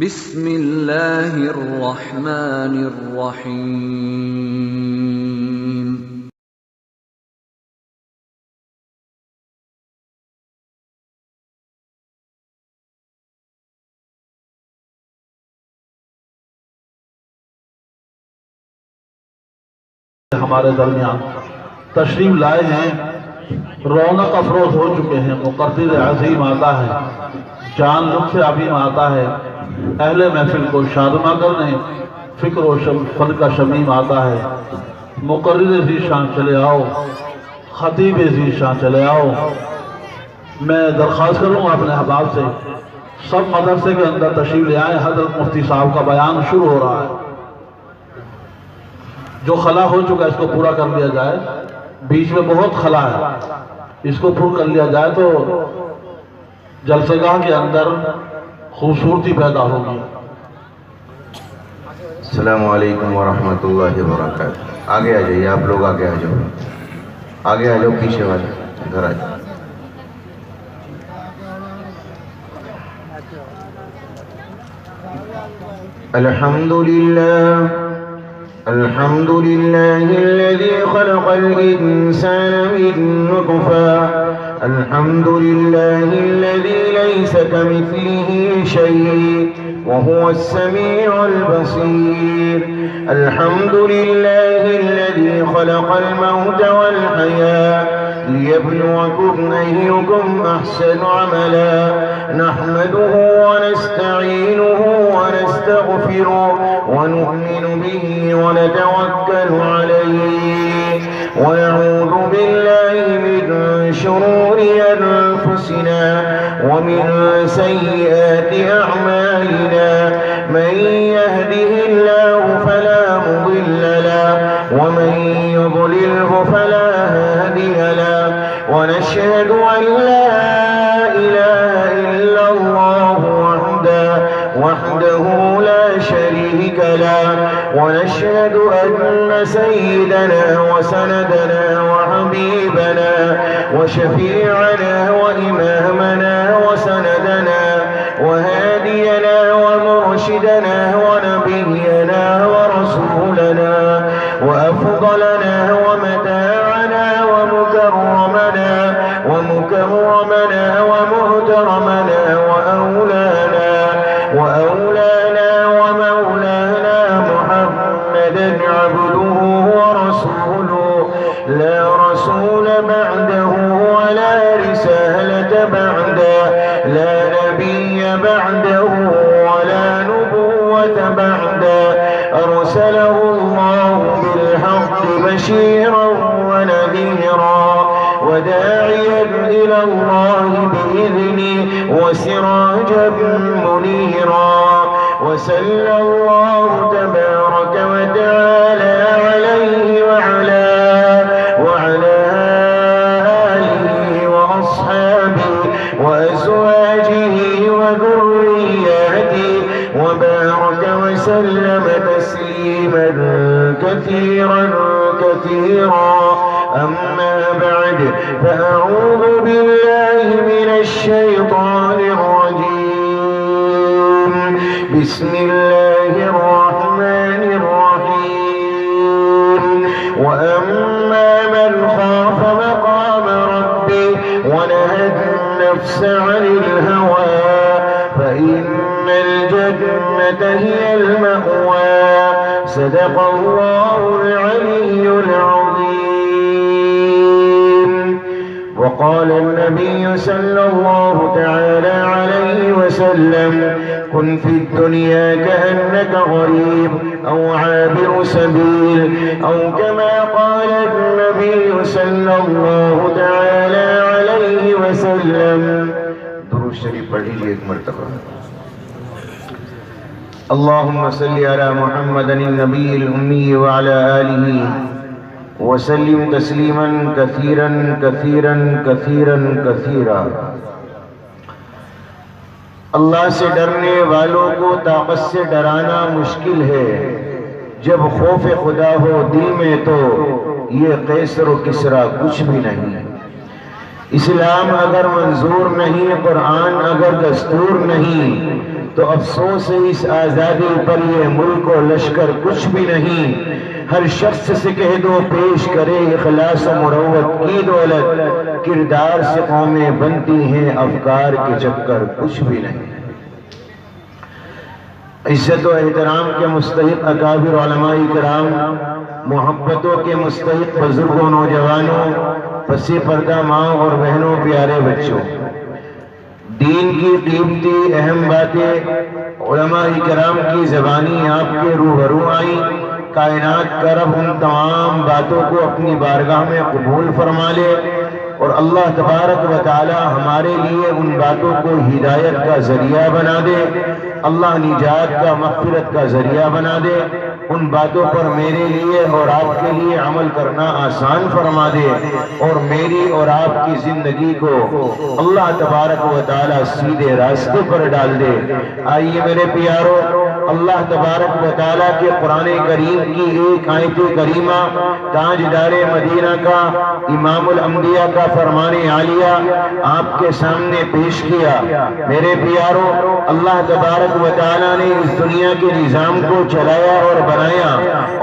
بسم اللہ الرحمن الرحیم۔ ہمارے درمیان تشریف لائے ہیں، رونق افروز ہو چکے ہیں، مقدر عظیم آتا ہے، جان لطف عظیم آتا ہے، اہل محفل کو شادمہ کرنے فکر و فن کا شمیم آتا ہے۔ مقرر ذی شان چلے آؤ، خطیب ذی شان چلے آؤ۔ میں درخواست کروں اپنے احباب سے، سب مدرسے کے اندر تشریف لے آئیں، حضرت مفتی صاحب کا بیان شروع ہو رہا ہے۔ جو خلا ہو چکا ہے اس کو پورا کر لیا جائے، بیچ میں بہت خلا ہے، اس کو پر کر لیا جائے تو جلسہ گاہ کے اندر خوبصورتی پیدا ہوگی۔ السلام علیکم ورحمۃ اللہ وبرکاتہ۔ آگے آ جائیے، آپ لوگ آگے آ جاؤ، آگے آ جاؤ، پیچھے والے ادھر آ جاؤ۔ الحمد لله الذي خلق الإنسان من نطفة، الحمد لله الذي ليس كمثله شيء وهو السميع البصير، الحمد لله الذي خلق الموت والحياة ليبلوكم أيكم أحسن عملا، نحمده ونستعينه ونستغفره ونؤمن به ونتوكل عليه ونعوذ بالله من شرور أنفسنا ومن سيئات أعمالنا، من يهده الله فلا مضل له ومن يضلله فلا هادي له، ونشهد أن لا إله إلا الله وحده لا شريك له، ونشهد أن سيدنا وسندنا وحبيبنا وشفيعنا وإمامنا وسندنا وهادينا ومرشدنا ونبينا ورسولنا وأفضلنا ومتاعنا ومكرمنا ومهترمنا وأولانا ومولانا محمدا عبده ورسوله، لا رسول بعده ولا رسالة بعده، لا نبي بعده ولا نبوة بعده، أرسله الله بالحق بشيرا ونذيرا وداعيا إلى الله بإذنه وسراجا منيرا، وصلى الله تبارك وتعالى عليه وعلى آله وأصحابه وأزواجه وذرياته، وبارك وسلم تسليما كثيرا كثيرا. أما بعد، فأعوذ بالله من الشيطان الرجيم، بسم الله الرحمن الرحيم. وأما من خاف مقام ربه ونهى النفس عن الهوى فإن الجنة هي المأوى، صدق الله العلي العظيم. وقال النبي صلى الله تعالى عليه وسلم: كن في الدنيا كأنك غريب أو عابر سبيل، أو كما قال النبي صلى الله تعالى عليه وسلم. درود شریف پڑھ لیجیے ایک مرتبہ. اللهم صل على محمد النبي الأمي وعلى آله وسلم تسلیما كثيرا كثيرا كثيرا كثيرا. اللہ سے ڈرنے والوں کو طاقت سے ڈرانا مشکل ہے، جب خوف خدا ہو دل میں تو یہ قیصر و کسریٰ کچھ بھی نہیں. اسلام اگر منظور نہیں، قرآن اگر دستور نہیں، تو افسوس ہے اس آزادی پر یہ ملک و لشکر کچھ بھی نہیں۔ ہر شخص سے کہہ دو پیش کرے اخلاص و مروت کی دولت، کردار سے قومیں بنتی ہیں، افکار کے چکر کچھ بھی نہیں۔ عزت و احترام کے مستحق اکابر علماء کرام، محبتوں کے مستحق بزرگوں، نوجوانوں، پسی پردہ ماں اور بہنوں، پیارے بچوں، دین کی قیمتی اہم باتیں علماء کرام کی زبانی آپ کے روبرو آئیں۔ کائنات کا رب ان تمام باتوں کو اپنی بارگاہ میں قبول فرما لے، اور اللہ تبارک و تعالی ہمارے لیے ان باتوں کو ہدایت کا ذریعہ بنا دے، اللہ نجات کا، مغفرت کا ذریعہ بنا دے۔ ان باتوں پر میرے لیے اور آپ کے لیے عمل کرنا آسان فرما دے، اور میری اور آپ کی زندگی کو اللہ تبارک و تعالی سیدھے راستے پر ڈال دے۔ آئیے میرے پیارو، اللہ تبارک و تعالی کے قرآن کریم کی ایک آیت کریمہ تاجدار مدینہ کا، امام الانبیاء کا فرمان عالیہ آپ کے سامنے پیش کیا۔ میرے پیارو، اللہ تبارک و تعالی نے اس دنیا کے نظام کو چلایا اور بنایا،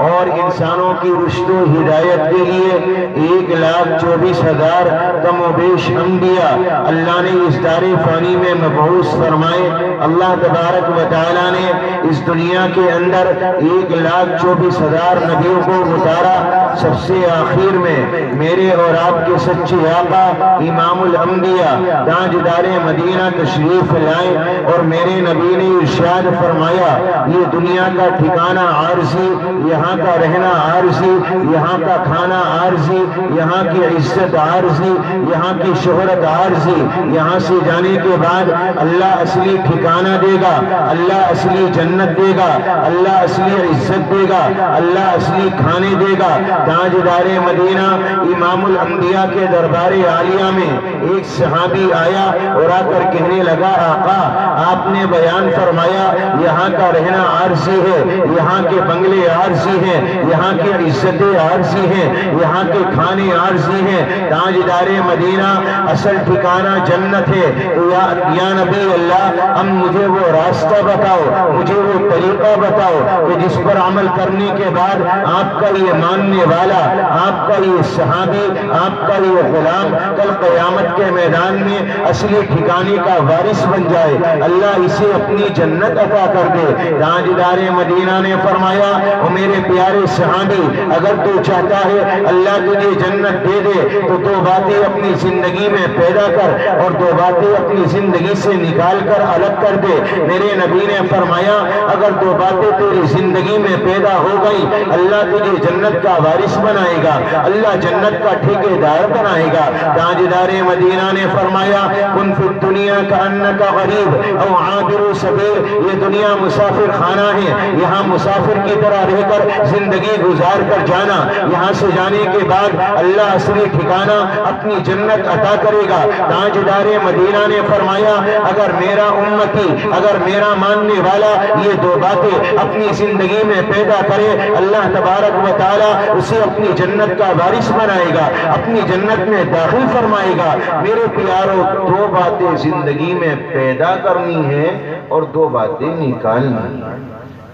اور انسانوں کی رشد و ہدایت کے لیے 1,24,000 کم و بیش انبیاء اللہ نے اس دار فانی میں مبعوث فرمائے۔ اللہ تبارک و تعالی نے اس دنیا کے اندر 1,24,000 نبیوں کو اتارا۔ سب سے آخر میں میرے اور آپ کے سچے آقا امام الانبیاء تاجدار مدینہ تشریف لائے، اور میرے نبی نے ارشاد فرمایا، یہ دنیا کا ٹھکانہ عارضی، یہاں کا رہنا عارضی، یہاں کا کھانا عارضی، یہاں کی عزت عارضی، یہاں کی شہرت عارضی، یہاں سے جانے کے بعد اللہ اصلی ٹھکانہ دے گا، اللہ اصلی جنت دے گا، اللہ اصلی عزت دے گا، اللہ اصلی کھانے دے گا۔ تاجدار مدینہ امام الانبیاء کے دربار عالیہ میں ایک صحابی آیا اور آ کر کہنے لگا، آقا آپ نے بیان فرمایا یہاں کا رہنا عارضی ہے، یہاں کے بنگلے عارضی ہیں، یہاں کی عزتیں عارضی ہیں، یہاں کے کھانے عارضی ہیں، تاجدار مدینہ اصل ٹھکانہ جنت ہے۔ تو یا نبی اللہ، اب مجھے وہ راستہ بتاؤ، مجھے وہ طریقہ بتاؤ کہ جس پر عمل کرنے کے بعد آپ کا یہ ماننے والا، آپ کا یہ صحابی، آپ کا یہ غلام کل قیامت کے میدان میں اصلی ٹھکانے کا وارث بن جائے، اللہ اسے اپنی جنت عطا کر دے۔ تاجدار مدینہ نے فرمایا، او میرے پیارے صحابی، اگر تو چاہتا ہے اللہ تجھے جنت دے دے تو دو باتیں اپنی زندگی میں پیدا کر، اور دو باتیں اپنی زندگی سے نکال کر الگ کر دے۔ میرے نبی نے فرمایا، اگر دو باتیں تیری زندگی میں پیدا ہو گئی، اللہ تجھے جنت کا وارث بنائے گا، اللہ جنت کا ٹھیکیدار بنائے گا۔ تاجدار مدینہ نے فرمایا، کن فی الدنیا کأنک غریب او عابر سبیل، یہ دنیا مسافر خانہ ہے، یہاں مسافر کی طرح رہ کر زندگی گزار کر جانا، یہاں سے جانے کے بعد اللہ اصلی ٹھکانہ اپنی جنت عطا کرے گا۔ تاجدار مدینہ نے فرمایا، اگر میرا امتی، اگر میرا ماننے والا یہ دو باتیں اپنی زندگی میں پیدا کرے، اللہ تبارک و تعالی اسے اپنی جنت کا وارث بنائے گا، اپنی جنت میں داخل فرمائے گا۔ میرے پیاروں، دو باتیں زندگی میں پیدا کرنی ہے اور دو باتیں نکالنی۔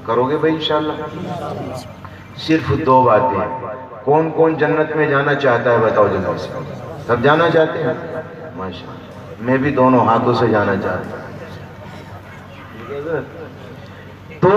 کرو گے بھائی انشاءاللہ؟ صرف دو باتیں۔ کون کون جنت میں جانا چاہتا ہے بتاؤ جلدی سے؟ سب جانا چاہتے ہیں؟ ماشاءاللہ، میں بھی دونوں ہاتھوں سے جانا چاہتا ہوں۔ تو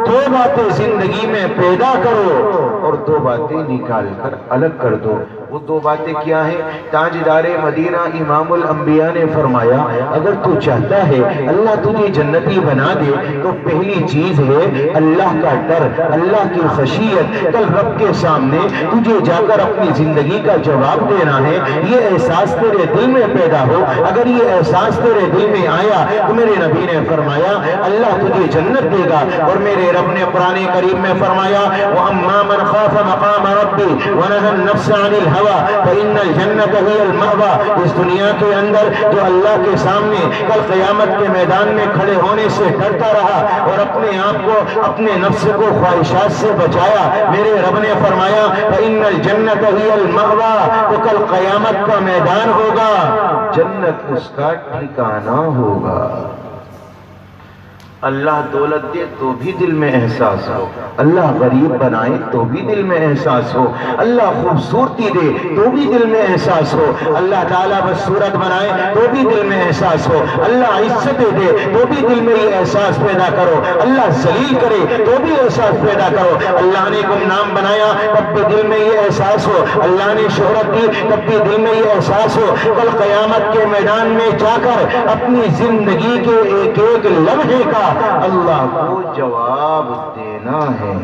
دو باتیں زندگی میں پیدا کرو اور دو باتیں نکال کر الگ کر دو۔ وہ دو باتیں کیا ہیں؟ تاجدار مدینہ امام الانبیاء نے فرمایا، اگر تو چاہتا ہے اللہ تجھے جنتی بنا دے تو پہلی چیز ہے اللہ کا ڈر، اللہ کی خشیت۔ کل رب کے سامنے تجھے جا کر اپنی زندگی کا جواب دینا ہے، یہ احساس تیرے دل میں پیدا ہو۔ اگر یہ احساس تیرے دل میں آیا تو میرے نبی نے فرمایا اللہ تجھے جنت دے گا۔ اور میرے رب نے قرآن کریم میں فرمایا، وَأَمَّا مَنْ خَافَ مَقَامَ رَبِّهِ وَنَهَى النَّفْسَ عَنِ الْهَوَىٰ المأوى فإن الجنة هي المأوى. اس دنیا کے اندر جو اللہ کے سامنے کل قیامت کے میدان میں کھڑے ہونے سے ڈرتا رہا اور اپنے آپ کو اپنے نفس کو خواہشات سے بچایا، میرے رب نے فرمایا فإن الجنة هي المأوى، تو کل قیامت کا میدان ہوگا، جنت اس کا ٹھکانہ ہوگا. اللہ دولت دے تو بھی دل میں احساس ہو، اللہ غریب بنائے تو بھی دل میں احساس ہو، اللہ خوبصورتی دے تو بھی دل میں احساس ہو، اللہ تعالیٰ بدصورت بنائے تو بھی دل میں احساس ہو، اللہ عزت دے تو بھی دل میں یہ احساس پیدا کرو، اللہ ذلیل کرے تو بھی احساس پیدا کرو. اللہ نے گمنام بنایا تب بھی دل میں یہ احساس ہو، اللہ نے شہرت دی تب بھی دل میں یہ احساس ہو. کل قیامت کے میدان میں جا کر اپنی زندگی کے ایک ایک لمحے کا اللہ کو جواب دینا ہے.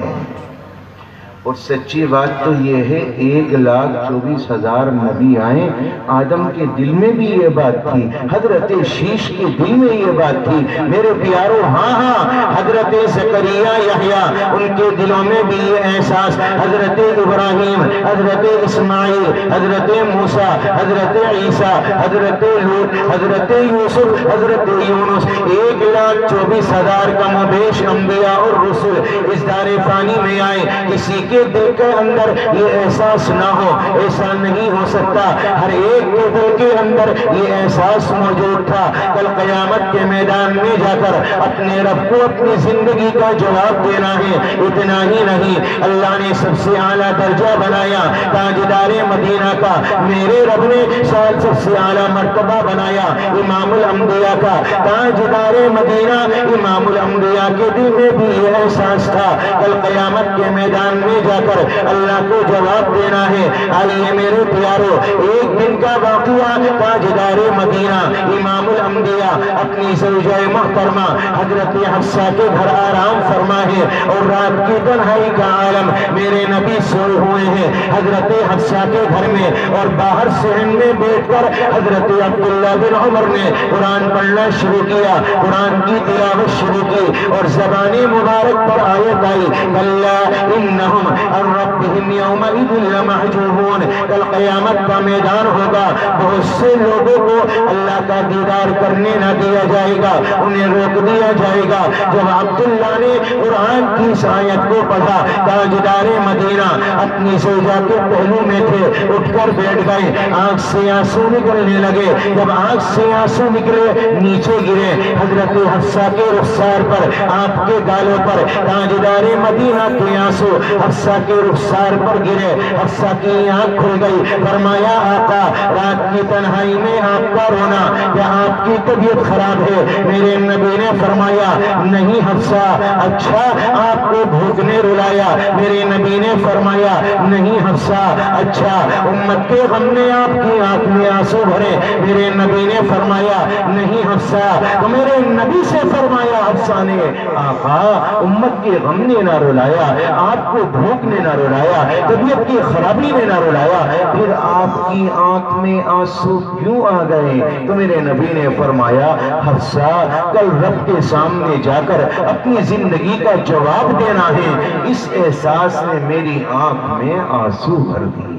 اور سچی بات تو یہ ہے 1,24,000 نبی آئے، آدم کے دل میں بھی یہ بات تھی، حضرت شیش کے دل میں یہ بات تھی. میرے پیارو ہاں حضرت زکریا یحییٰ ان کے دلوں میں بھی یہ احساس، حضرت ابراہیم، حضرت اسماعیل، حضرت موسیٰ، حضرت عیسیٰ، حضرت لوط، حضرت یوسف، حضرت یونس، 1,24,000 کم و بیش انبیاء اور رسل اس دار فانی میں آئے. کسی کے دل کے اندر یہ احساس نہ ہو، ایسا نہیں ہو سکتا. ہر ایک کے دل کے اندر یہ احساس موجود تھا. کل قیامت کے میدان میں جا کر اپنے رب کو اپنی زندگی کا جواب دینا ہے. اتنا ہی نہیں، اللہ نے سب سے اعلیٰ درجہ بنایا تاجدار مدینہ کا، میرے رب نے سب سے اعلیٰ مرتبہ بنایا امام الانبیاء کا. تاجدار مدینہ امام الانبیاء کے دل میں بھی یہ احساس تھا کل قیامت کے میدان میں جا کر اللہ کو جواب دینا ہے. آئیے میرے پیارو، ایک دن کا واقعہ، تاجدار مدینہ امام الانبیاء اپنی زوجہ محترمہ حضرت حفصہ کے گھر آرام فرما ہے اور رات کی تنہائی کا عالم، میرے نبی سوئے ہوئے ہیں حضرت حفصہ کے گھر میں، اور باہر صحن میں بیٹھ کر حضرت عبداللہ بن عمر نے قرآن پڑھنا شروع کیا، قرآن کی تلاوت شروع کی اور زبان مبارک پر آیت آئی کلا انہم عن ربہم یومئذ لمحجوبون. کل قیامت کا میدان ہوگا، بہت سے لوگوں کو اللہ کا دیدار کرنے نہ دیا جائے گا، انہیں روک دیا جائے گا. جب عبداللہ نے قرآن کی اس آیت کو پڑھا، تاجدار مدینہ اپنی زوجہ کے پہلو میں تھے، اٹھ کر بیٹھ گئے، آنکھ سے آنسو نکلنے لگے. جب آنکھ سے آنسو نکلے نیچے گرے حضرت حفصہ کے رخسار پر، آپ کے گالوں پر تاجدار مدینہ کے آنسو حفصہ کے رخسار پر گرے. حفصہ کی آنکھ کھل گئی. فرمایا آقا، رات کی تنہائی میں آپ کا رونا، کیا آپ کی طبیعت خراب ہے؟ میرے نبی نے فرمایا نہیں حفصہ، اچھا آپ کو بھوک نے رلایا؟ میرے نبی نے فرمایا نہیں حفصہ، اچھا امت کے غم نے آپ کی آنکھ میں آنسو بھرے؟ میرے نبی نے فرمایا نہیں حفصہ. تو میرے نبی سے فرمایا حفصہ نے آقا امت کے غم نے نہ رلایا، آپ کو بھوک نے نہ رلایا، طبیعت کی خرابی نے نہ رلایا، پھر آپ کی آنکھ میں آنسو کیوں آ گئے؟ تو میرے نبی نے فرمایا حفصہ، کل رب کے سامنے جا کر اپنی زندگی کا جواب دینا ہے، اس احساس نے میری آنکھ میں آنسو بھر دیے.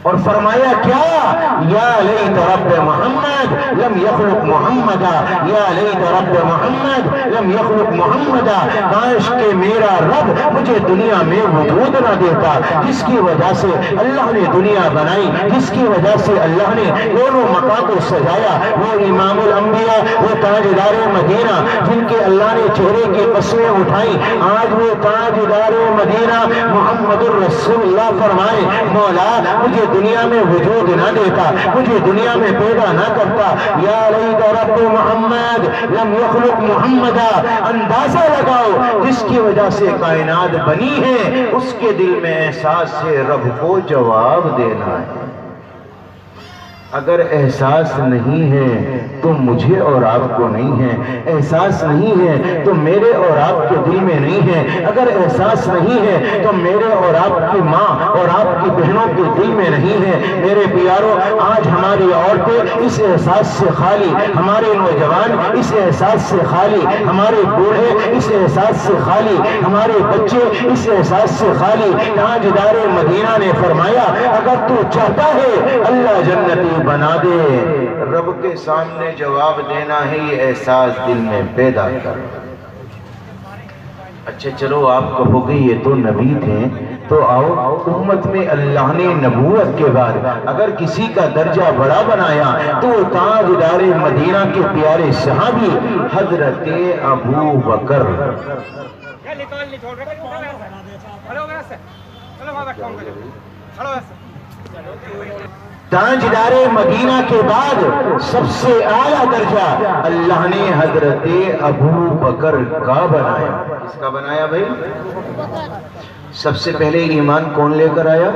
اور فرمایا کیا؟ یا لیت رب محمد لم یخلق محمدا، یا لیت رب محمد لم یخلق محمدا، کاش کہ میرا رب مجھے دنیا میں وجود نہ دیتا جس کی وجہ سے اللہ نے دنیا بنائی، جس کی وجہ سے اللہ نے دونوں مکان کو سجایا. وہ امام الانبیاء، وہ تاجدار مدینہ جن کے اللہ نے چہرے کی قسمیں اٹھائی، آج وہ تاجدار مدینہ محمد الرسول اللہ فرمائے مولا مجھے دنیا میں وجود نہ دیتا، مجھے دنیا میں پیدا نہ کرتا. یا لیت رب محمد لم یخلق محمدا، اندازہ لگاؤ جس کی وجہ سے کائنات بنی ہے اس کے دل میں احساس ہے رب کو جواب دینا ہے. اگر احساس نہیں ہے تو مجھے اور آپ کو نہیں ہے، احساس نہیں ہے تو میرے اور آپ کے دل میں نہیں ہے، اگر احساس نہیں ہے تو میرے اور آپ کی ماں اور آپ کی بہنوں کے دل میں نہیں ہے۔ میرے پیاروں، آج ہماری عورتیں اس احساس سے خالی، ہمارے نوجوان اس احساس سے خالی، ہمارے بوڑھے اس احساس سے خالی، ہمارے بچے اس احساس سے خالی۔ تاجدار مدینہ نے فرمایا اگر تو چاہتا ہے اللہ جنتی بنا دے، رب کے سامنے جواب دینا ہے یہ احساس دل میں پیدا کر۔ اچھا چلو آپ کہو گے یہ تو نبی تھے، تو آؤ امت میں اللہ نے نبوت کے بعد اگر کسی کا درجہ بڑا بنایا تو تاجدار مدینہ کے پیارے صحابی حضرت ابو بکر۔ تاجدار مدینہ کے بعد سب سے اعلیٰ درجہ اللہ نے حضرت ابو بکر کا بنایا۔ کس کا بنایا بھائی؟ سب سے پہلے ایمان کون لے کر آیا؟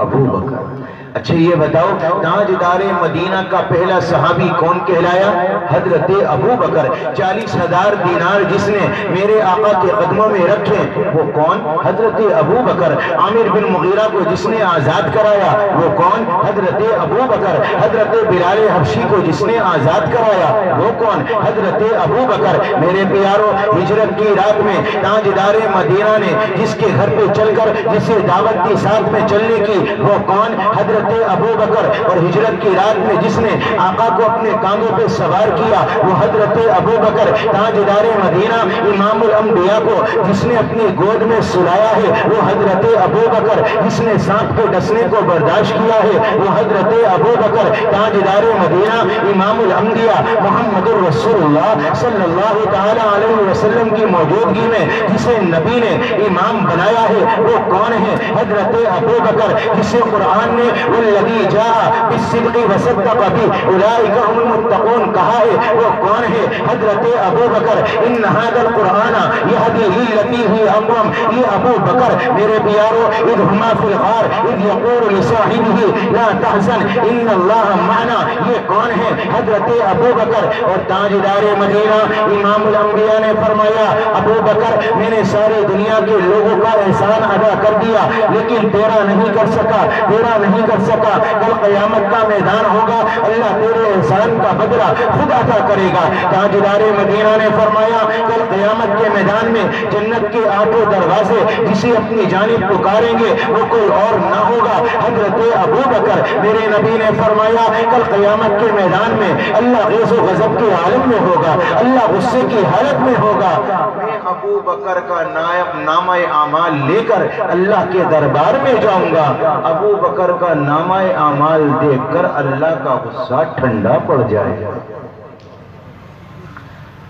ابو بکر۔ اچھا یہ بتاؤ تاجدار مدینہ کا پہلا صحابی کون کہلایا؟ حضرت ابو بکر۔ 40,000 دینار جس نے میرے آقا کے قدموں میں رکھے وہ کون؟ حضرت ابو بکر۔ عامر بن مغیرہ کو جس نے آزاد کرایا وہ کون؟ حضرت ابو بکر۔ حضرت بلال حبشی کو جس نے آزاد کرایا وہ کون؟ حضرت ابو بکر۔ میرے پیاروں، ہجرت کی رات میں تاجدار مدینہ نے جس کے گھر پہ چل کر جسے دعوت کی ساتھ میں چلنے کی وہ کون؟ حضرت ابو بکر۔ اور ہجرت کی رات میں جس نے آقا کو اپنے کاندھوں پہ سوار کیا وہ حضرت ابو بکر۔ تاجدار مدینہ امام الانبیاء کو جس نے اپنی گود میں سلایا ہے وہ حضرت ابو بکر۔ جس نے سانپ کے ڈسنے کو برداشت کیا ہے وہ حضرت ابو بکر۔ تاجدار مدینہ امام الانبیاء محمد رسول اللہ صلی اللہ تعالی علیہ وسلم کی موجودگی میں جسے نبی نے امام بنایا ہے وہ کون ہے؟ حضرت ابو بکر۔ جسے قرآن نے والذی جاء بالصدق وصدق به اولئک هم المتقون کہا ہے وہ کون ہے؟ حضرت ابو بکر۔ ان هذا القرآن يهدي للتي هي اقوم۔ یہ ابو بکر میرے پیاروں، اذ هما في الغار اذ يقول لصاحبه لا تحزن ان اللہ معنا، یہ کون ہے؟ حضرت ابو بکر۔ اور تاجدار مدینہ امام الانبیاء نے فرمایا ابو بکر میں نے ساری دنیا کے لوگوں کا احسان ادا کر دیا لیکن تیرا نہیں کر سکا، تیرا نہیں کر سکا۔ کل قیامت کا میدان ہوگا، اللہ تیرے احسان کا بدلہ خود عطا کرے گا۔ تاجدار مدینہ نے فرمایا کل قیامت کے میدان میں جنت کے 8 دروازے جسے اپنی جانب پکاریں گے وہ کوئی اور نہ ہوگا حضرت ابو بکر۔ میرے نبی نے فرمایا کل قیامت کے میدان میں اللہ غیظ و غضب کے عالم میں ہوگا، اللہ غصے کی حالت میں ہوگا۔ میں ابو بکر کا نامہ اعمال لے کر اللہ کے دربار میں جاؤں گا، ابو بکر کا نامہ اعمال دیکھ کر اللہ کا غصہ ٹھنڈا پڑ جائے گا۔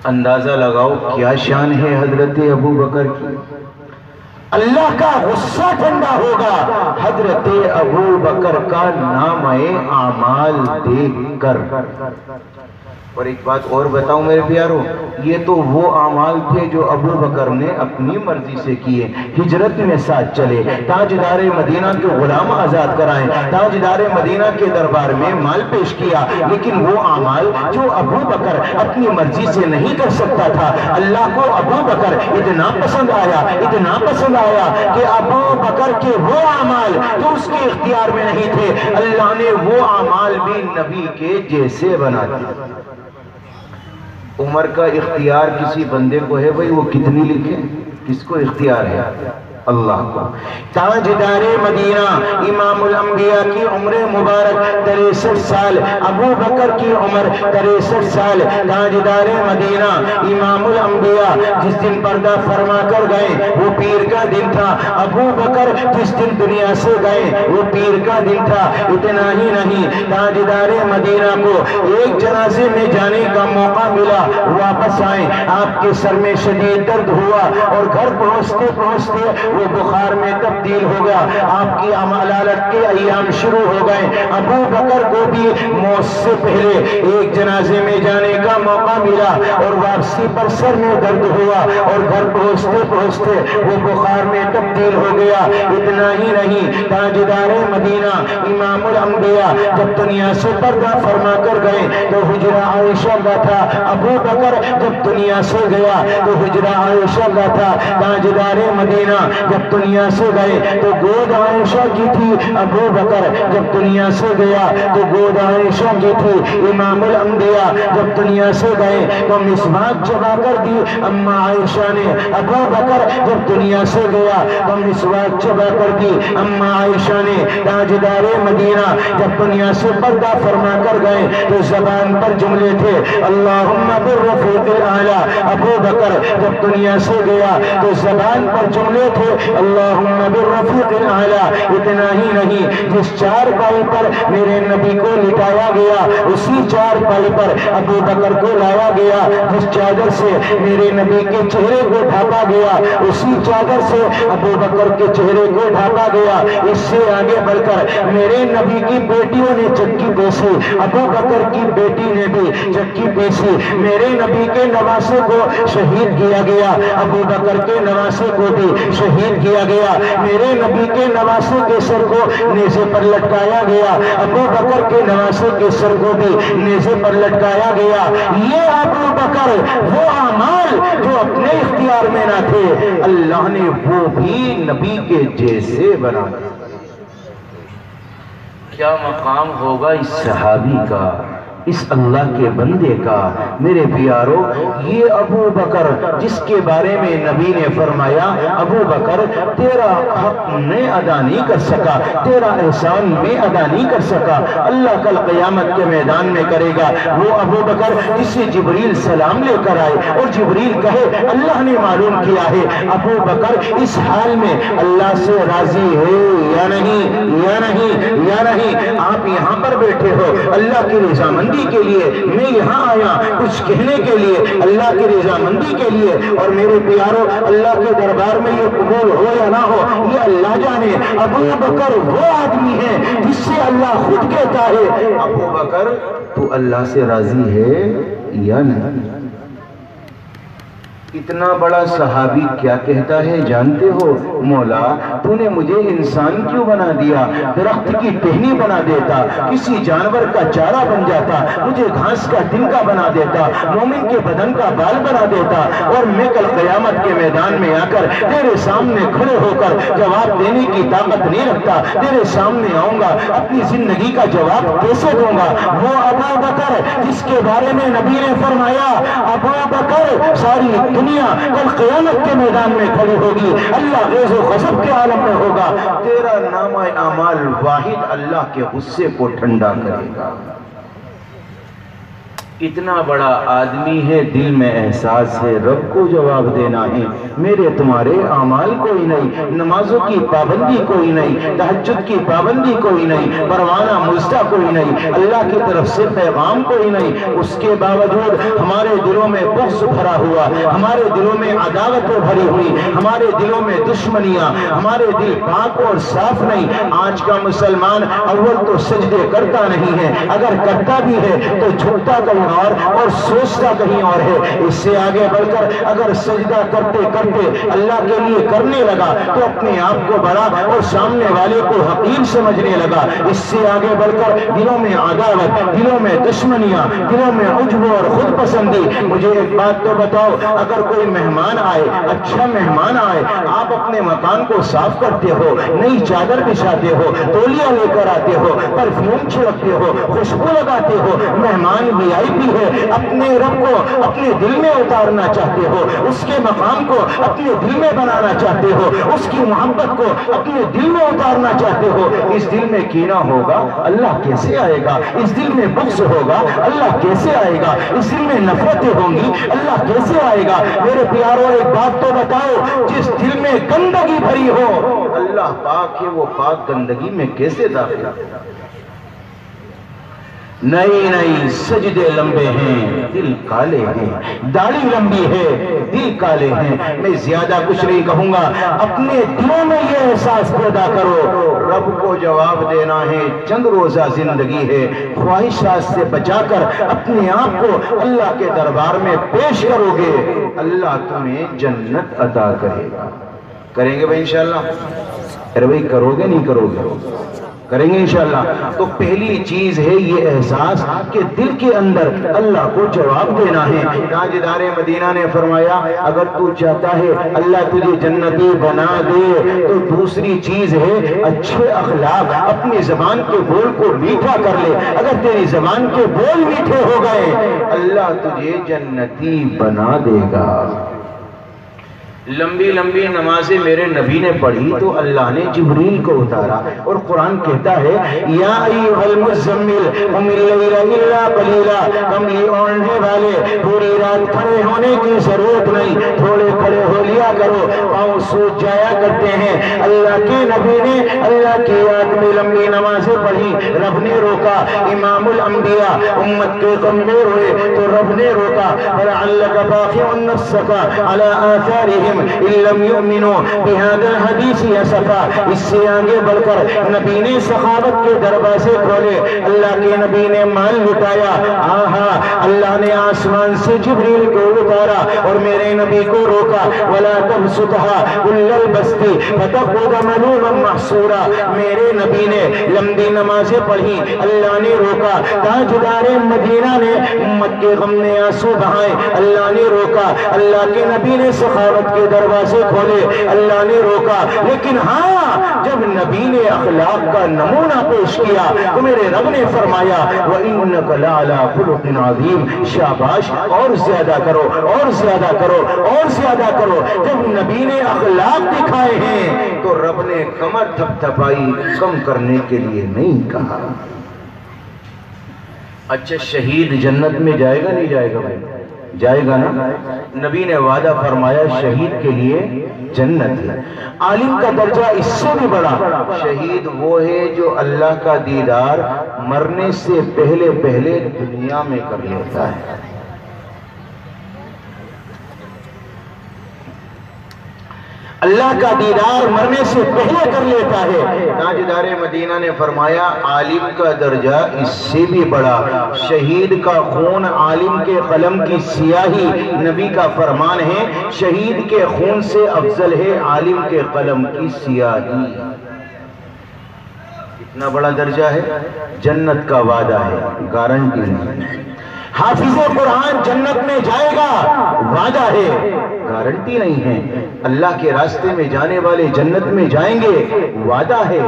اندازہ لگاؤ کیا شان ہے حضرت ابو بکر کی، اللہ کا غصہ ٹھنڈا ہوگا حضرت ابو بکر کا نامہ اعمال دیکھ کر۔ اور ایک بات اور بتاؤں میرے پیاروں، یہ تو وہ اعمال تھے جو ابو بکر نے اپنی مرضی سے کیے، ہجرت میں ساتھ چلے، تاجدار مدینہ کے غلام آزاد کرائیں، تاجدار مدینہ کے دربار میں مال پیش کیا، لیکن وہ اعمال جو ابو بکر اپنی مرضی سے نہیں کر سکتا تھا، اللہ کو ابو بکر اتنا پسند آیا، اتنا پسند آیا کہ ابو بکر کے وہ اعمال جو اس کے اختیار میں نہیں تھے اللہ نے وہ اعمال بھی نبی کے جیسے بنا دیا۔ عمر کا اختیار کسی بندے کو ہے بھائی، وہ کتنی لکھے؟ کس کو اختیار ہے؟ اللہ کو۔ تاجدار مدینہ امام الانبیاء کی عمر مبارک 63 سال، ابو بکر کی عمر 63 سال۔ تاجدار مدینہ امام الانبیاء جس دن پردہ فرما کر گئے وہ پیر کا دن تھا، ابو بکر جس دن دنیا سے گئے وہ پیر کا دن تھا۔ اتنا ہی نہیں، تاجدار مدینہ کو ایک جنازے میں جانے کا موقع ملا، واپس آئے، آپ کے سر میں شدید درد ہوا اور گھر پہنچتے پہنچتے وہ بخار میں تبدیل ہو گیا، آپ کی عمالت کے ایام شروع ہو گئے۔ ابو بکر کو بھی موت سے پہلے ایک جنازے میں جانے کا موقع ملا اور واپسی پر سر میں درد ہوا اور گھر پہنچتے پہنچتے وہ بخار میں تبدیل ہو گیا۔ اتنا ہی نہیں، تاجدار مدینہ امام الانبیاء جب دنیا سے پردہ فرما کر گئے تو حجرہ عائشہ کا تھا۔ ابو بکر جب دنیا سے گیا تو حجرہ عائشہ کا تھا۔ تاجدار مدینہ جب دنیا سے گئے تو گود عائشہ کی تھی۔ ابو بکر جب دنیا سے گیا تو گود عائشہ کی تھی۔ امام الانبیاء جب دنیا سے گئے تو مسواک چبا کر دی اما عائشہ نے۔ ابو بکر جب دنیا سے گیا تو مسواک چبا کر دی اما عائشہ نے۔ تاجدار مدینہ جب دنیا سے پردہ فرما کر گئے تو زبان پر جملے تھے اللہم بالرفیق الاعلی۔ ابو بکر جب دنیا سے گیا تو زبان پر جملے تھے اللہم بالرفیق الاعلی۔ اتنا ہی نہیں، جس چار پائی پر میرے نبی کو لٹایا گیا اسی چار پائی پر ابو بکر کو لایا گیا۔ جس چادر سے میرے نبی کے چہرے کو ڈھانپا گیا اسی چادر سے ابو بکر کے چہرے کو ڈھانپا گیا۔ اس سے آگے بڑھ کر میرے نبی کی بیٹیوں نے چکی پیسی، ابو بکر کی بیٹی نے بھی چکی پیسی۔ میرے نبی کے نواسے کو شہید کیا گیا، ابو بکر کے نواسے کو بھی شہید کیا گیا۔ میرے نبی کے نواسے کے سر کو نیزے پر لٹکایا گیا، ابو بکر کے نواسے کے سر کو بھی نیزے پر لٹکایا گیا۔ یہ ابو بکر وہ اعمال جو اپنے اختیار میں نہ تھے، اللہ نے وہ بھی نبی کے جیسے بنا دیا۔ کیا مقام ہوگا اس صحابی کا، اس اللہ کے بندے کا۔ میرے پیارو، یہ ابو بکر جس کے بارے میں نبی نے فرمایا ابو بکر تیرا حق میں ادا نہیں کر سکا، تیرا احسان میں ادا نہیں کر سکا، اللہ کل قیامت کے میدان میں کرے گا۔ وہ ابو بکر جسے جبریل سلام لے کر آئے اور جبریل کہے اللہ نے معلوم کیا ہے ابو بکر اس حال میں اللہ سے راضی ہے یا نہیں، یا نہیں، یا نہیں۔ آپ یہاں پر بیٹھے ہو اللہ کی رضامندی کے لیے، میں یہاں آیا کچھ کہنے کے لیے، اللہ کی رضامندی کے لیے۔ اور میرے پیارو، اللہ کے دربار میں یہ قبول ہو یا نہ ہو یہ اللہ جانے۔ ابو بکر وہ آدمی ہے جس سے اللہ خود کہتا ہے ابو بکر تو اللہ سے راضی ہے یا نہیں۔ اتنا بڑا صحابی کیا کہتا ہے جانتے ہو؟ مولا تو نے مجھے انسان کیوں بنا دیا؟ درخت کی ٹہنی بنا دیتا، کسی جانور کا چارہ بن جاتا، مجھے گھاس کا تنکا بنا دیتا، مومن کے بدن کا بال بنا دیتا، اور میں کل قیامت کے میدان میں آ کر تیرے سامنے کھڑے ہو کر جواب دینے کی طاقت نہیں رکھتا۔ تیرے سامنے آؤں گا، اپنی زندگی کا جواب کیسے دوں گا؟ وہ ابو بکر جس کے بارے میں نبی نے فرمایا ابو بکر ساری دنیا کل قیامت کے میدان میں کھڑی ہوگی، اللہ غیظ و غضب کے عالم میں ہوگا، تیرا نامہ اعمال واحد اللہ کے غصے کو ٹھنڈا کرے گا۔ اتنا بڑا آدمی ہے، دل میں احساس ہے رب کو جواب دینا ہے۔ میرے تمہارے اعمال کوئی نہیں، نمازوں کی پابندی کوئی نہیں، تہجد کی پابندی کوئی نہیں، پروانہ مزدہ کوئی نہیں، اللہ کی طرف سے پیغام کوئی نہیں، اس کے باوجود ہمارے دلوں میں بغض بھرا ہوا، ہمارے دلوں میں عداوتیں بھری ہوئی، ہمارے دلوں میں دشمنیاں، ہمارے دل پاک اور صاف نہیں۔ آج کا مسلمان اول تو سجدے کرتا نہیں ہے، اگر کرتا بھی ہے تو جھکتا کہیں اور سوچتا کہیں اور ہے۔ اس سے آگے بڑھ کر اگر سجدہ کرتے کرتے اللہ کے لیے کرنے لگا تو اپنے آپ کو بڑا اور سامنے والے کو حقیر سمجھنے لگا۔ اس سے آگے بڑھ کر دلوں میں عداوت، دلوں میں دشمنیاں، دلوں میں عجب اور خود پسندی۔ مجھے ایک بات تو بتاؤ، اگر کوئی مہمان آئے، اچھا مہمان آئے، آپ اپنے مکان کو صاف کرتے ہو، نئی چادر بچھاتے ہو، تولیہ لے کر آتے ہو، پرفیوم چھڑکتے ہو، خوشبو لگاتے ہو، مہمان بھی آئی بھی ہے، اپنے رب کو اپنے دل میں اتارنا چاہتے ہو، اس کے مقام کو اپنے دل میں بنانا چاہتے ہو، اس کی محبت کو اپنے دل میں اتارنا چاہتے ہو۔ اس دل میں کینہ ہوگا، اللہ کیسے آئے گا؟ اس دل میں بغض ہوگا، اللہ کیسے آئے گا؟ اس دل میں نفرتیں ہوں گی، اللہ کیسے آئے گا؟ میرے پیاروں ایک بات تو بتاؤ، جس دل میں گندگی بھری ہو اللہ پاک ہے، وہ پاک گندگی میں کیسے داخل؟ نئی نئی سجدے لمبے ہیں دل کالے ہیں، داڑھی لمبی ہے دل کالے ہیں۔ میں زیادہ کچھ نہیں کہوں گا، اپنے دلوں میں یہ احساس پیدا کرو رب کو جواب دینا ہے، چند روزہ زندگی ہے، خواہشات سے بچا کر اپنے آپ کو اللہ کے دربار میں پیش کرو گے، اللہ تمہیں جنت عطا کرے گا۔ کریں گے بھائی انشاءاللہ؟ ارے بھائی کرو گے نہیں کرو گے؟ کریں گے انشاءاللہ۔ تو پہلی چیز ہے یہ احساس کہ دل کے اندر اللہ کو جواب دینا ہے۔ تاجدار مدینہ نے فرمایا اگر تو چاہتا ہے اللہ تجھے جنتی بنا دے تو دوسری چیز ہے اچھے اخلاق، اپنی زبان کے بول کو میٹھا کر لے۔ اگر تیری زبان کے بول میٹھے ہو گئے اللہ تجھے جنتی بنا دے گا۔ لمبی لمبی نمازیں میرے نبی نے پڑھی تو اللہ نے جبریل کو اتارا، اور قرآن کہتا ہے یا ایھا المزمل قم اللیل الا قلیلا، کملی اوڑھنے والے پوری رات کھڑے ہونے کی ضرورت نہیں، تھوڑے کھڑے ہو لیا کرو، پاؤں سوج جایا کرتے ہیں۔ اللہ کے نبی نے اللہ کی یاد میں لمبی نمازیں پڑھی، رب نے روکا۔ امام الانبیاء امت کے غم میں روئے تو رب نے روکا، فلعلک باخع نفسک علی آثارہم ان لم یؤمنوا بهذا الحدیث اسفا۔ اس سے آگے بڑھ کر نبی نے سخاوت کے دروازے کھولے، اللہ کے نبی نے مال لٹایا، آہا اللہ نے آسمان سے جبریل کو اتارا اور میرے نبی کو روکا، ولا تبسطها كل البسط فتقعد ملوما محسورا۔ میرے نبی نے لمبی نمازیں پڑھی، اللہ نے روکا۔ تاجدار مدینہ نے امت کے غم میں آنسو بہائے، اللہ نے روکا۔ اللہ کے نبی نے سخاوت کے دروازے کھولے، اللہ نے روکا۔ لیکن ہاں جب نبی نے اخلاق کا نمونہ پیش کیا تو میرے رب نے فرمایا وَإِنَّكَ لَعَلَىٰ خُلُقٍ عَظِيمٍ، شاباش اور زیادہ کرو اور زیادہ کرو اور زیادہ کرو۔ جب نبی نے اخلاق دکھائے ہیں تو رب نے کمر تھپ تھپائی، کم کرنے کے لیے نہیں کہا۔ اچھا شہید جنت میں جائے گا نہیں جائے گا بھائی؟ جائے گا نا؟ نبی نے وعدہ فرمایا شہید کے لیے جنت ہے۔ عالم کا درجہ اس سے بھی بڑا، شہید وہ ہے جو اللہ کا دیدار مرنے سے پہلے پہلے دنیا میں کر لیتا ہے۔ اللہ کا دیدار مرنے سے پہلے کر لیتا ہے۔ تاجدار مدینہ نے فرمایا عالم کا درجہ اس سے بھی بڑا، شہید کا خون عالم کے قلم کی سیاہی، نبی کا فرمان ہے شہید کے خون سے افضل ہے عالم کے قلم کی سیاہی۔ کتنا بڑا درجہ ہے، جنت کا وعدہ ہے، گارنٹی نہیں۔ حافظ قرآن جنت میں جائے گا، وعدہ ہے، گارنٹی نہیں ہے۔ اللہ کے راستے میں جانے والے جنت میں جائیں گے، وعدہ ہے،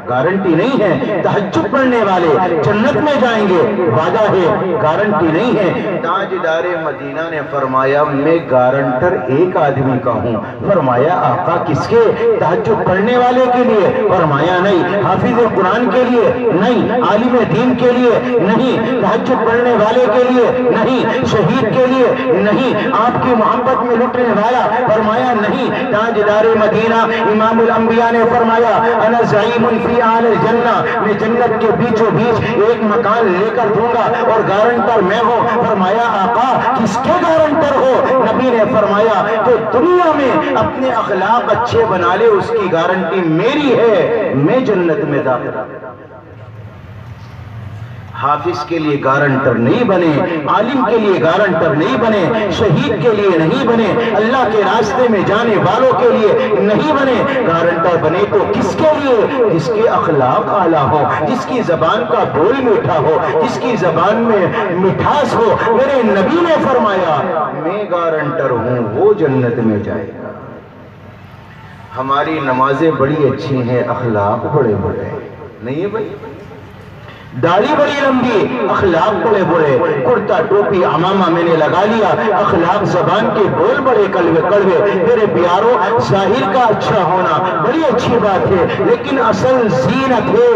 گارنٹی نہیں ہے۔ تہجد پڑھنے والے جنت میں جائیں گے، وعدہ ہے، گارنٹی نہیں ہے۔ تاجدار مدینہ نے فرمایا میں گارنٹر ایک آدمی کا ہوں۔ فرمایا آقا کس کے؟ تہجد پڑھنے والے کے لیے؟ فرمایا نہیں۔ حافظ قرآن کے لیے؟ نہیں۔ عالم دین کے لیے؟ نہیں۔ تہجد پڑھنے والے کے لیے؟ نہیں۔ شہید کے لیے؟ نہیں۔ آپ کی محبت میں لٹنے والا؟ فرمایا نہیں۔ تاجدار مدینہ امام الانبیاء نے فرمایا انا زعیم فی اعلی الجنہ، میں جنت کے بیچوں بیچ ایک مکان لے کر دوں گا اور گارنٹر میں ہوں۔ فرمایا آقا کس کے گارنٹر ہو؟ نبی نے فرمایا جو دنیا میں اپنے اخلاق اچھے بنا لے اس کی گارنٹی میری ہے، میں جنت میں داخل۔ حافظ کے لیے گارنٹر نہیں بنے، عالم کے لیے گارنٹر نہیں بنے، شہید کے لیے نہیں بنے، اللہ کے راستے میں جانے والوں کے لیے نہیں بنے۔ گارنٹر بنے تو کس کے لیے؟ جس کے اخلاق اعلیٰ ہو، جس کی زبان کا بول میٹھا ہو، جس کی زبان میں مٹھاس ہو۔ میرے نبی نے فرمایا میں گارنٹر ہوں، وہ جنت میں جائے گا۔ ہماری نمازیں بڑی اچھی ہیں، اخلاق بڑے بڑے نہیں ہے بھائی؟ داڑھی بڑی لمبی، اخلاق بڑے بڑے، کرتا ٹوپی عمامہ میں نے لگا لیا، اخلاق زبان کے بول بڑے کڑوے کڑوے۔ میرے پیاروں ظاہر کا اچھا ہونا بڑی اچھی بات ہے، لیکن اصل زینت ہے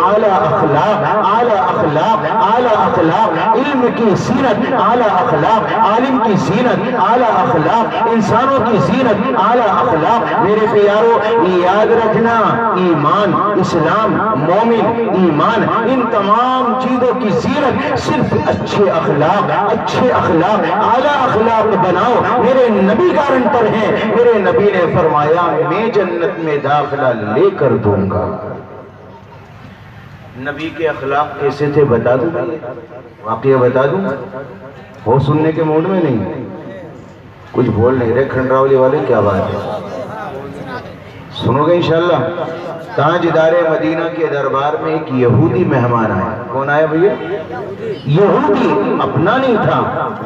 اعلیٰ اخلاق، اعلیٰ اخلاق، اعلیٰ اخلاق۔ علم کی زینت اعلیٰ اخلاق، عالم کی زینت اعلیٰ اخلاق، انسانوں کی زینت اعلیٰ اخلاق۔ میرے پیاروں یاد رکھنا ایمان، اسلام، مومن، ایمان، ان تمام چیزوں کی زینت صرف اچھے اخلاق، اعلیٰ اخلاق بناؤ۔ میرے نبی گارنٹر ہیں، میرے نبی نے فرمایا میں جنت میں داخلہ لے کر دوں گا۔ نبی کے اخلاق کیسے تھے بتا دوں، واقعہ بتا دوں؟ ہو سننے کے موڈ میں نہیں؟ کچھ بول نہیں رہے کھنڈراولی والے، کیا بات ہے؟ سنو گے انشاءاللہ؟ تاجدار مدینہ کے دربار میں ایک یہودی مہمان آیا۔ کون آیا بھیا؟ یہودی، اپنا نہیں تھا،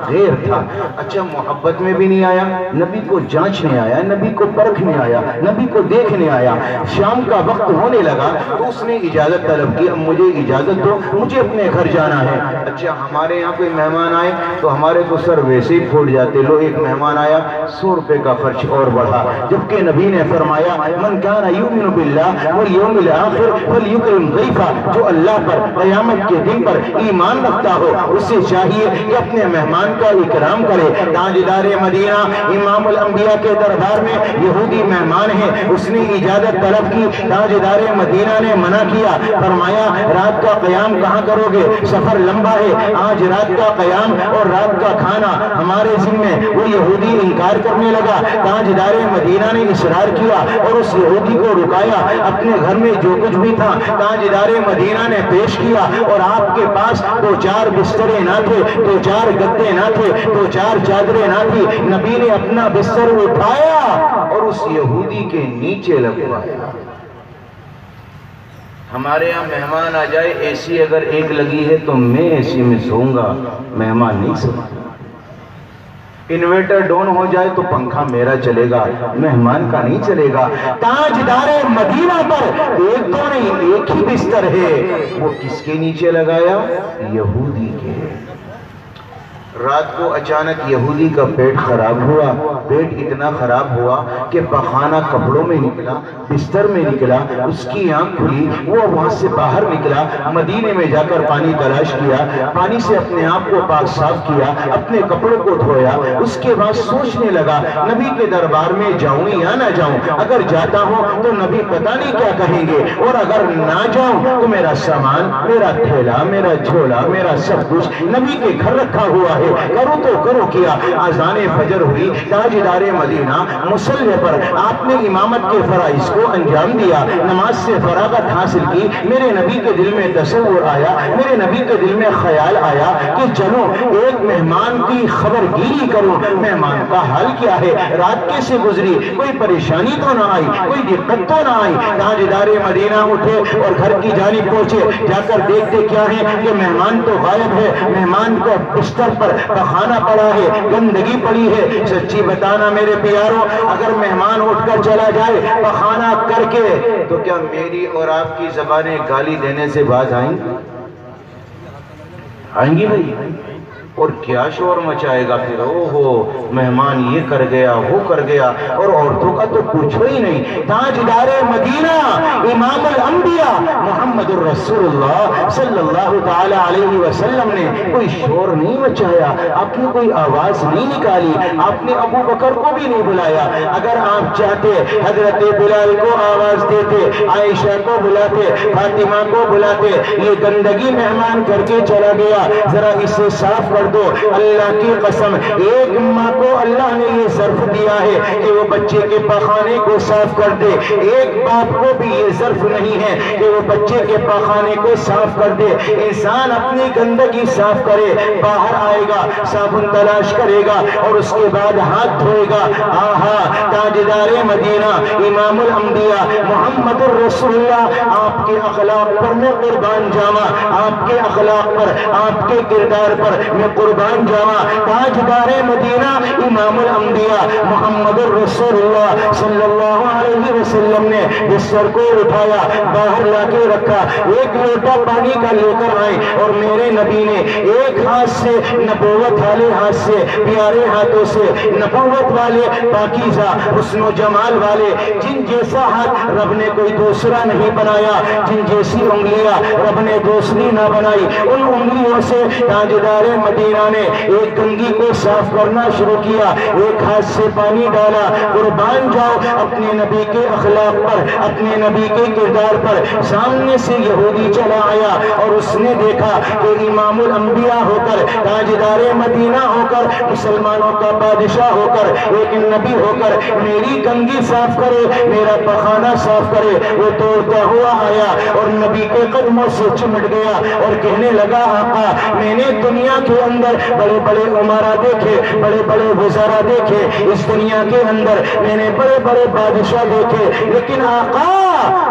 غیر تھا۔ اچھا محبت میں بھی نہیں آیا، نبی کو جانچنے آیا، نبی کو پرکھنے آیا، نبی کو دیکھنے آیا۔ شام کا وقت ہونے لگا تو اس نے اجازت طلب کی، اب مجھے اجازت دو، مجھے اپنے گھر جانا ہے۔ اچھا ہمارے یہاں کوئی مہمان آئے تو ہمارے کو سر ویسے ہی پھوٹ جاتے، لو ایک مہمان آیا 100 روپے کا خرچ اور بڑھا، جبکہ نبی نے فرمایا من کان یؤمن باللہ والیوم الآخر فلیکرم ضیفہ، جو اللہ پر قیامت کے دن پر ایمان رکھتا ہو اسے چاہیے کہ اپنے مہمان کا اکرام کرے۔ تاجدار مدینہ امام الانبیاء کے دربار میں یہودی مہمان ہے، اس نے اجازت طلب کی، تاجدار مدینہ نے منع کیا، فرمایا رات کا قیام کہاں کرو گے، سفر لمبا ہے، آج رات کا قیام اور رات کا کھانا ہمارے ذمے۔ وہ یہودی انکار کرنے لگا، تاجدار مدینہ نے اصرار کیا اور اس یہودی کو رکایا، اپنے گھر میں جو کچھ بھی تھا تاجدار مدینہ نے پیش کیا، اور آپ کے پاس 2-4 بسترے نہ تھے، 2-4 گدے نہ تھے، 2-4 چادریں نہ تھی، نبی نے اپنا بستر اٹھایا اور اس یہودی کے نیچے لگوایا۔ ہمارے یہاں مہمان آ جائے، اے سی اگر ایک لگی ہے تو میں اے سی میں سوؤں گا، مہمان نہیں سوئے۔ انویٹر ڈاؤن ہو جائے تو پنکھا میرا چلے گا، مہمان کا نہیں چلے گا۔ تاجدار مدینہ پر ایک تو نہیں، ایک ہی بستر ہے، وہ کس کے نیچے لگایا؟ یہودی کے۔ رات کو اچانک یہودی کا پیٹ خراب ہوا، پیٹ اتنا خراب ہوا کہ پخانہ کپڑوں میں نکلا، بستر میں نکلا، اس کی آنکھ کھلی، وہ وہاں سے باہر نکلا، مدینے میں جا کر پانی تلاش کیا، پانی سے اپنے آپ کو پاک صاف کیا، اپنے کپڑوں کو دھویا، اس کے بعد سوچنے لگا نبی کے دربار میں جاؤں یا نہ جاؤں، اگر جاتا ہوں تو نبی پتہ نہیں کیا کہیں گے، اور اگر نہ جاؤں تو میرا سامان، میرا تھیلا، میرا جھولا، میرا سب کچھ نبی کے گھر رکھا ہوا ہے، کرو تو کرو کیا۔ اذان فجر ہوئی، تاجدار مدینہ مصلی پر آپ نے امامت کے فرائض کو انجام دیا، نماز سے فراغت حاصل کی۔ میرے نبی کے دل میں تصور آیا، میرے نبی کے دل میں خیال آیا کہ چلو ایک مہمان کی خبر گیری کروں، مہمان کا حال کیا ہے، رات کیسے گزری، کوئی پریشانی تو نہ آئی، کوئی دقت تو نہ آئی۔ تاجدار مدینہ اٹھے اور گھر کی جانب پہنچے، جا کر دیکھتے کیا ہے کہ مہمان تو غائب ہے، مہمان کو بستر پر پخانہ پڑا ہے، گندگی پڑی ہے۔ سچی بتانا میرے پیاروں، اگر مہمان اٹھ کر چلا جائے پخانہ کر کے تو کیا میری اور آپ کی زبانیں گالی دینے سے باز آئیں گی بھائی؟ اور کیا شور مچائے گا پھر، اوہو مہمان یہ کر گیا وہ کر گیا، اور عورتوں کا تو پوچھو ہی نہیں۔ تاجدار مدینہ امام الانبیاء محمد الرسول اللہ صلی اللہ تعالی علیہ وسلم نے کوئی شور نہیں مچایا، آپ نے کوئی آواز نہیں نکالی، آپ نے ابو بکر کو بھی نہیں بلایا۔ اگر آپ چاہتے حضرت بلال کو آواز دیتے، عائشہ کو بلاتے، فاطمہ کو بلاتے، یہ گندگی مہمان کر کے چلا گیا، ذرا اسے صاف کر دو۔ اللہ کی قسم، ایک ماں کو اللہ نے یہ ظرف دیا ہے کہ وہ بچے کے پخانے کو صاف کر دے، ایک باپ کو بھی یہ ظرف نہیں ہے کہ وہ بچے کے پخانے کو صاف کر دے۔ انسان اپنی گندگی صاف کرے، باہر آئے گا، صابن تلاش کرے گا اور اس کے بعد ہاتھ دھوئے گا۔ آہا تاجدار مدینہ امام الانبیاء محمد الرسول اللہ، آپ کے اخلاق پر میں قربان جاواں، آپ کے اخلاق پر، آپ کے کردار پر میں قربان جاواں۔ تاجدار مدینہ امام الانبیاء محمد الرسول اللہ صلی اللہ علیہ وسلم نے بستر کو اٹھایا، باہر لا کے رکھا، ایک لوٹا پانی کا لے کر آئے، اور میرے نبی نے ایک ہاتھ سے نبوت والے ہاتھ سے، پیارے ہاتھوں سے، نبوت والے پاکیزہ حسن و جمال والے، جن جیسا ہاتھ رب نے کوئی دوسرا نہیں بنایا، جن جیسی انگلیاں رب نے دوسری نہ بنائی، ان انگلیوں سے تاجدار مدینہ مدینہ نے ایک کنگھی کو صاف کرنا شروع کیا، ایک ہاتھ سے پانی ڈالا، قربان جاؤ اپنے نبی کے اخلاق پر، اپنے نبی کے کردار پر۔ سامنے سے یہودی چلا آیا اور اس نے دیکھا کہ امام الانبیاء ہو کر، تاجدار مدینہ ہو کر، مسلمانوں کا بادشاہ ہو کر، ایک نبی ہو کر میری کنگھی صاف کرے، میرا پخانہ صاف کرے۔ وہ دوڑتا ہوا آیا اور نبی کے قدموں سے چمٹ گیا اور کہنے لگا آقا میں نے دنیا کے اندر بڑے بڑے عمرا دیکھے، بڑے بڑے وزراء دیکھے، اس دنیا کے اندر میں نے بڑے بڑے بادشاہ دیکھے، لیکن آقا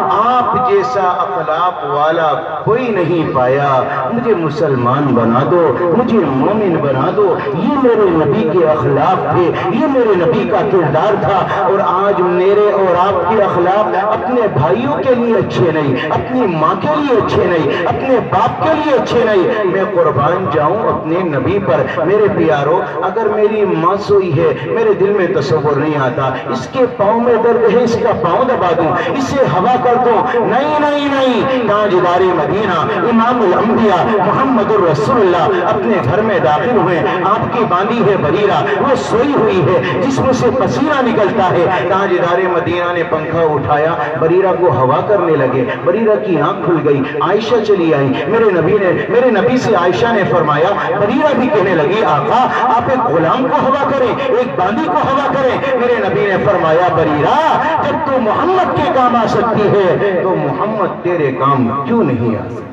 آپ جیسا اخلاق والا کوئی نہیں پایا۔ مجھے مسلمان بنا دو، مجھے مومن بنا دو۔ یہ میرے نبی کے اخلاق تھے، یہ میرے نبی کا کردار تھا، اور آج میرے اور آپ کے اخلاق اپنے بھائیوں کے لیے اچھے نہیں، اپنی ماں کے لیے اچھے نہیں، اپنے باپ کے لیے اچھے نہیں۔ میں قربان جاؤں اپنے نبی پر۔ میرے پیارو، اگر میری ماں سوئی ہے، میرے دل میں تصور نہیں آتا اس کے پاؤں میں درد ہے، اس کا پاؤں دبا دوں، اسے ہوا کر دوں۔ نہیں نہیں نہیں، تاجدار مدینہ امام الانبیاء محمد الرسول اللہ اپنے گھر میں داخل ہوئے۔ آپ کی باندھی ہے بریرہ، وہ سوئی ہوئی ہے، جسم سے پسینہ نکلتا ہے۔ تاجدار مدینہ نے پنکھا اٹھایا، بریرہ کو ہوا کرنے لگے، بریرہ کی آنکھ کھل گئی۔ عائشہ چلی آئی، میرے نبی سے عائشہ نے فرمایا، بریرہ بھی کہنے لگی آقا آپ ایک غلام کو ہوا کریں، ایک باندھی کو ہوا کریں۔ میرے نبی نے فرمایا بریرہ جب تو محمد کے کام آ سکتی ہے تو محمد تیرے کام کیوں نہیں آ سکتا؟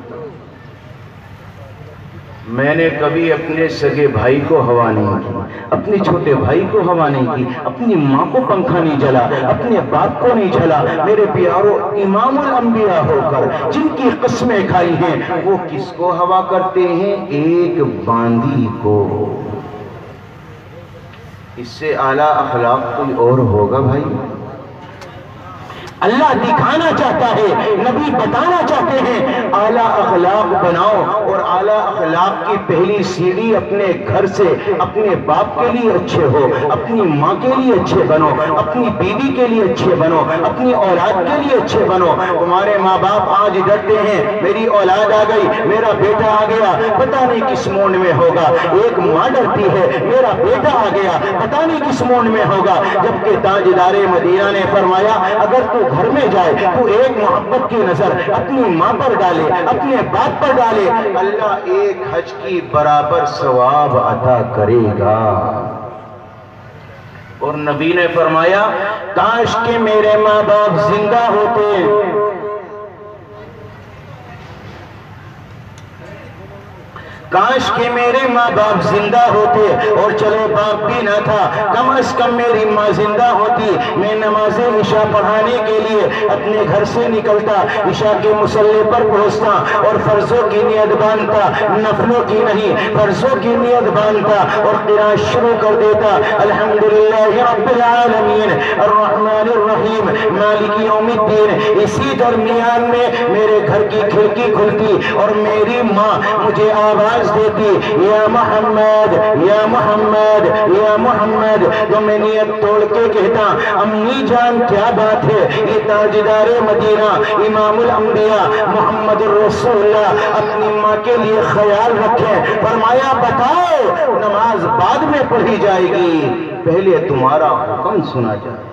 میں نے کبھی اپنے سگے بھائی کو ہوا نہیں کی، اپنے چھوٹے بھائی کو ہوا نہیں کی، اپنی ماں کو پنکھا نہیں جلا، اپنے باپ کو نہیں جلا۔ میرے پیارو، امام الانبیاء ہو کر جن کی قسمیں کھائی ہیں وہ کس کو ہوا کرتے ہیں؟ ایک باندھی کو۔ اس سے اعلیٰ اخلاق کوئی اور ہوگا بھائی؟ اللہ دکھانا چاہتا ہے، نبی بتانا چاہتے ہیں اعلیٰ اخلاق بناؤ، اور اعلیٰ اخلاق کی پہلی سیڑھی اپنے گھر سے اپنے باپ کے لیے اچھے ہو، اپنی ماں کے لیے اچھے بنو، اپنی بیوی کے لیے اچھے بنو، اپنی اولاد کے لیے اچھے بنو۔ تمہارے ماں باپ آج ڈرتے ہیں میری اولاد آ گئی، میرا بیٹا آ گیا، پتہ نہیں کس موڈ میں ہوگا۔ ایک ماں ڈرتی ہے میرا بیٹا آ گیا، پتہ نہیں کس موڈ میں ہوگا، جبکہ تاجدار مدینہ نے فرمایا اگر تو گھر میں جائے تو ایک محبت کی نظر اپنی ماں پر ڈالے، اپنے باپ پر ڈالے، اللہ ایک حج کی برابر ثواب عطا کرے گا۔ اور نبی نے فرمایا کاش کہ میرے ماں باپ زندہ ہوتے، کاش کہ میرے ماں باپ زندہ ہوتے، اور چلو باپ بھی نہ تھا کم از کم میری ماں زندہ ہوتی، میں نماز عشاء پڑھانے کے لیے اپنے گھر سے نکلتا، عشاء کے مصلی پر پہنچتا اور فرضوں کی نیت باندھتا، نفلوں کی نہیں فرضوں کی نیت باندھتا، اور قرآن شروع کر دیتا الحمدللہ رب العالمین الرحمن الرحیم مالک یوم الدین۔ اسی درمیان میں میرے گھر کی کھڑکی کھلتی اور میری ماں مجھے آواز دیتی یا محمد یا محمد یا محمد، تو میں نیت توڑ کے کہتا امی جان کیا بات ہے، یہ تاجدار مدینہ امام الانبیاء محمد الرسول اللہ اپنی ماں کے لیے خیال رکھیں۔ فرمایا بتاؤ نماز بعد میں پڑھی جائے گی، پہلے تمہارا حکم سنا جائے گا۔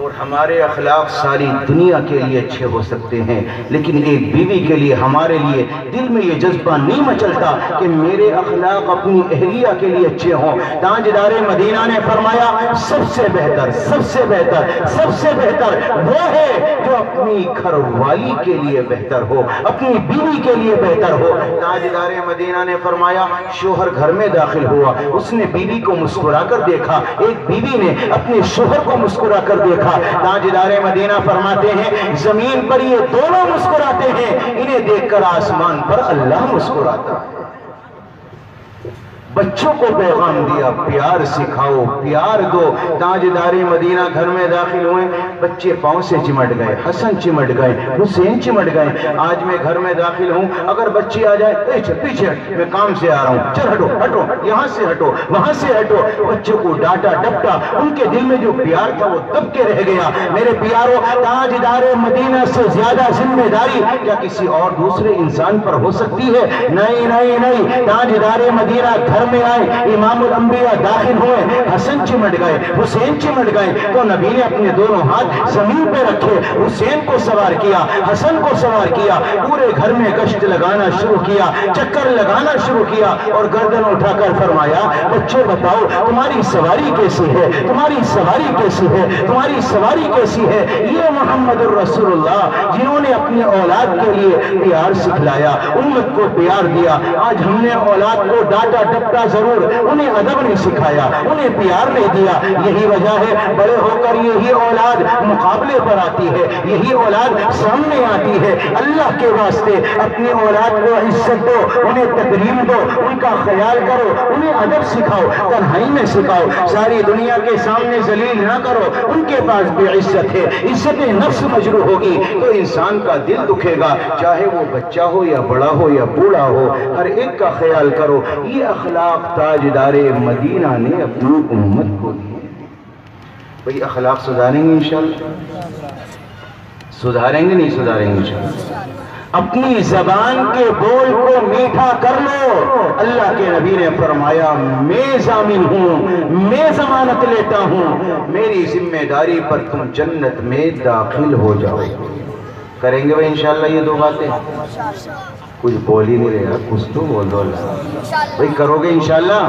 اور ہمارے اخلاق ساری دنیا کے لیے اچھے ہو سکتے ہیں، لیکن ایک بیوی کے لیے ہمارے لیے دل میں یہ جذبہ نہیں مچلتا کہ میرے اخلاق اپنی اہلیہ کے لیے اچھے ہوں۔ تاجدار مدینہ نے فرمایا سب سے بہتر سب سے بہتر سب سے بہتر وہ ہے جو اپنی گھر والی کے لیے بہتر ہو، اپنی بیوی کے لیے بہتر ہو۔ تاجدار مدینہ نے فرمایا شوہر گھر میں داخل ہوا، اس نے بیوی کو مسکرا کر دیکھا، ایک بیوی نے اپنے شوہر کو مسکرا کر دیکھا۔ تاجدار مدینہ فرماتے ہیں زمین پر یہ دونوں مسکراتے ہیں، انہیں دیکھ کر آسمان پر اللہ مسکراتا ہے۔ بچوں کو پیغام دیا پیار سکھاؤ، پیار دو۔ تاجدار مدینہ گھر میں داخل ہوئے، بچے پاؤں سے چمٹ گئے، حسن چمٹ گئے، حسین چمٹ گئے۔ آج میں گھر میں داخل ہوں، اگر بچی آ جائے پیچھے پیچھے میں کام سے آ رہا ہوں، چل ہٹو ہٹو، یہاں سے ہٹو وہاں سے ہٹو، بچوں کو ڈانٹا ڈپٹا، ان کے دل میں جو پیار تھا وہ دب کے رہ گیا۔ میرے پیاروں، تاجدار مدینہ سے زیادہ ذمہ داری کیا کسی اور دوسرے انسان پر ہو سکتی ہے؟ نہیں نہیں نہیں، تاجدار مدینہ گھر میں آئے، امام الانبیاء داخل ہوئے، حسن چمٹ گئے، حسین چمٹ گئے، تو نبی نے اپنے دونوں ہاتھ زمین پہ رکھے، حسین کو سوار کیا، حسن کو سوار کیا، پورے گھر میں گشت لگانا شروع کیا، چکر لگانا شروع کیا، اور گردن اٹھا کر فرمایا بچے بتاؤ تمہاری سواری کیسی ہے، تمہاری سواری کیسی ہے، تمہاری سواری کیسی ہے؟ یہ محمد الرسول اللہ جنہوں نے اپنی اولاد کے لیے پیار سکھلایا، امت کو پیار دیا۔ آج ہم نے اولاد کو ڈانٹا ڈپٹا ضرور، انہیں ادب نہیں سکھایا، انہیں پیار نہیں دیا۔ یہی وجہ ہے بڑے ہو کر یہی اولاد مقابلے پر آتی ہے، یہی اولاد سامنے آتی ہے۔ اللہ کے واسطے اپنی اولاد کو عزت دو، انہیں تکریم دو، ان کا خیال کرو، انہیں ادب سکھاؤ، تنہائی میں سکھاؤ، ساری دنیا کے سامنے ذلیل نہ کرو۔ ان کے پاس بھی عزت ہے، عزت نفس مجروح ہوگی تو انسان کا دل دکھے گا، چاہے وہ بچہ ہو یا بڑا ہو یا بوڑھا ہو، ہر ایک کا خیال کرو۔ یہ اخلاق تاجدار مدینہ نے اپنی امت کو دی۔ بھئی اخلاق سدھاریں گے انشاءاللہ؟ سدھاریں گے نہیں سدھاریں گے انشاءاللہ؟ اپنی زبان کے بول کو میٹھا کر لو۔ اللہ کے نبی نے فرمایا میں ضامن ہوں، میں ضمانت لیتا ہوں، میری ذمہ داری پر تم جنت میں داخل ہو جاؤ۔ کریں گے بھائی انشاءاللہ یہ دو باتیں؟ کچھ بول ہی نہیں رہا، کچھ تو بول دو بھائی، کرو گے انشاءاللہ؟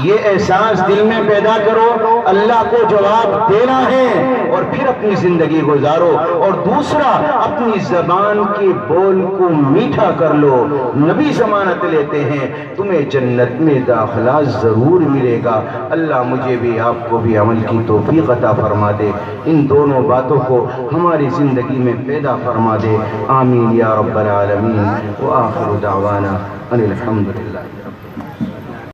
یہ احساس دل میں پیدا کرو، اللہ کو جواب دینا ہے اور پھر اپنی زندگی گزارو۔ اور دوسرا، اپنی زبان کے بول کو میٹھا کر لو۔ نبی ضمانت لیتے ہیں تمہیں جنت میں داخلہ ضرور ملے گا۔ اللہ مجھے بھی آپ کو بھی عمل کی توفیق عطا فرما دے، ان دونوں باتوں کو ہماری زندگی میں پیدا فرما دے۔ آمین یا رب العالمین۔ وآخر دعوانا ان الحمد للہ۔